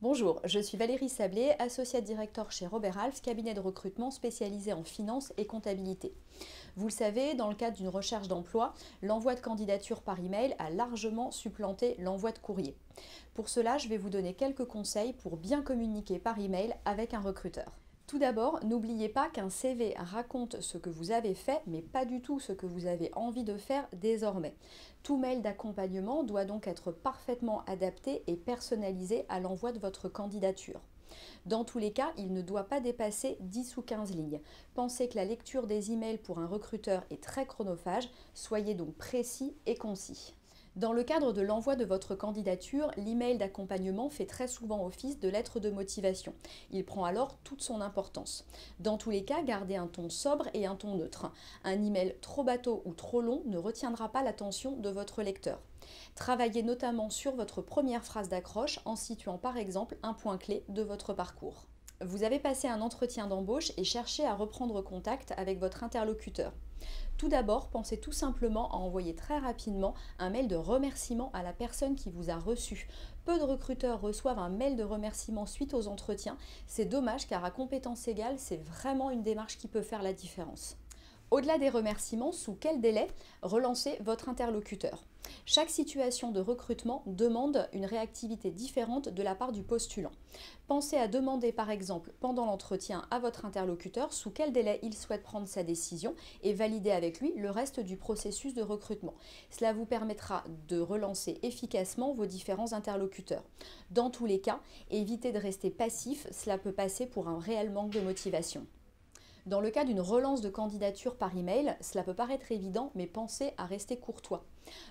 Bonjour, je suis Valérie Sablé, associate director chez Robert Half, cabinet de recrutement spécialisé en finance et comptabilité. Vous le savez, dans le cadre d'une recherche d'emploi, l'envoi de candidature par email a largement supplanté l'envoi de courrier. Pour cela, je vais vous donner quelques conseils pour bien communiquer par email avec un recruteur. Tout d'abord, n'oubliez pas qu'un CV raconte ce que vous avez fait, mais pas du tout ce que vous avez envie de faire désormais. Tout mail d'accompagnement doit donc être parfaitement adapté et personnalisé à l'envoi de votre candidature. Dans tous les cas, il ne doit pas dépasser 10 ou 15 lignes. Pensez que la lecture des emails pour un recruteur est très chronophage, soyez donc précis et concis. Dans le cadre de l'envoi de votre candidature, l'email d'accompagnement fait très souvent office de lettre de motivation. Il prend alors toute son importance. Dans tous les cas, gardez un ton sobre et un ton neutre. Un email trop bateau ou trop long ne retiendra pas l'attention de votre lecteur. Travaillez notamment sur votre première phrase d'accroche en situant par exemple un point clé de votre parcours. Vous avez passé un entretien d'embauche et cherchez à reprendre contact avec votre interlocuteur. Tout d'abord, pensez tout simplement à envoyer très rapidement un mail de remerciement à la personne qui vous a reçu. Peu de recruteurs reçoivent un mail de remerciement suite aux entretiens. C'est dommage car à compétences égales, c'est vraiment une démarche qui peut faire la différence. Au-delà des remerciements, sous quel délai relancez votre interlocuteur? Chaque situation de recrutement demande une réactivité différente de la part du postulant. Pensez à demander par exemple pendant l'entretien à votre interlocuteur sous quel délai il souhaite prendre sa décision et valider avec lui le reste du processus de recrutement. Cela vous permettra de relancer efficacement vos différents interlocuteurs. Dans tous les cas, évitez de rester passif, cela peut passer pour un réel manque de motivation. Dans le cas d'une relance de candidature par email, cela peut paraître évident, mais pensez à rester courtois.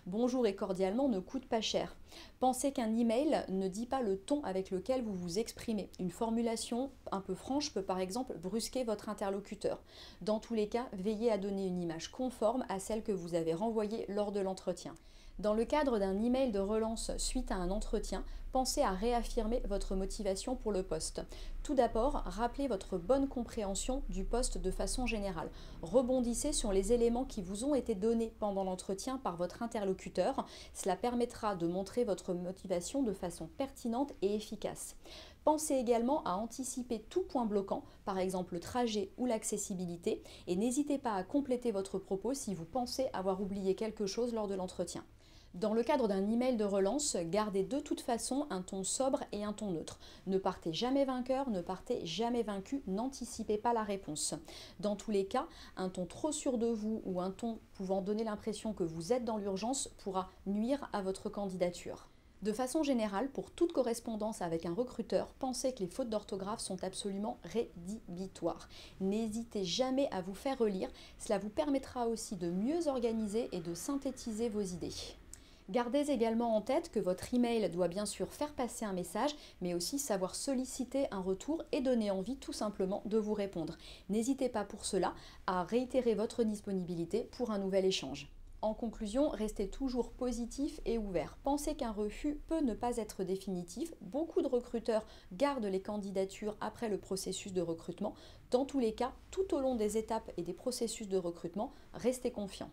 Bonjour et cordialement ne coûte pas cher. Pensez qu'un email ne dit pas le ton avec lequel vous vous exprimez. Une formulation un peu franche peut par exemple brusquer votre interlocuteur. Dans tous les cas, veillez à donner une image conforme à celle que vous avez renvoyée lors de l'entretien. Dans le cadre d'un email de relance suite à un entretien, pensez à réaffirmer votre motivation pour le poste. Tout d'abord, rappelez votre bonne compréhension du poste de façon générale. Rebondissez sur les éléments qui vous ont été donnés pendant l'entretien par votre interlocuteur. Cela permettra de montrer votre motivation de façon pertinente et efficace. Pensez également à anticiper tout point bloquant, par exemple le trajet ou l'accessibilité, et n'hésitez pas à compléter votre propos si vous pensez avoir oublié quelque chose lors de l'entretien. Dans le cadre d'un email de relance, gardez de toute façon un ton sobre et un ton neutre. Ne partez jamais vainqueur, ne partez jamais vaincu, n'anticipez pas la réponse. Dans tous les cas, un ton trop sûr de vous ou un ton pouvant donner l'impression que vous êtes dans l'urgence pourra nuire à votre candidature. De façon générale, pour toute correspondance avec un recruteur, pensez que les fautes d'orthographe sont absolument rédhibitoires. N'hésitez jamais à vous faire relire, cela vous permettra aussi de mieux organiser et de synthétiser vos idées. Gardez également en tête que votre email doit bien sûr faire passer un message, mais aussi savoir solliciter un retour et donner envie tout simplement de vous répondre. N'hésitez pas pour cela à réitérer votre disponibilité pour un nouvel échange. En conclusion, restez toujours positif et ouvert. Pensez qu'un refus peut ne pas être définitif. Beaucoup de recruteurs gardent les candidatures après le processus de recrutement. Dans tous les cas, tout au long des étapes et des processus de recrutement, restez confiants.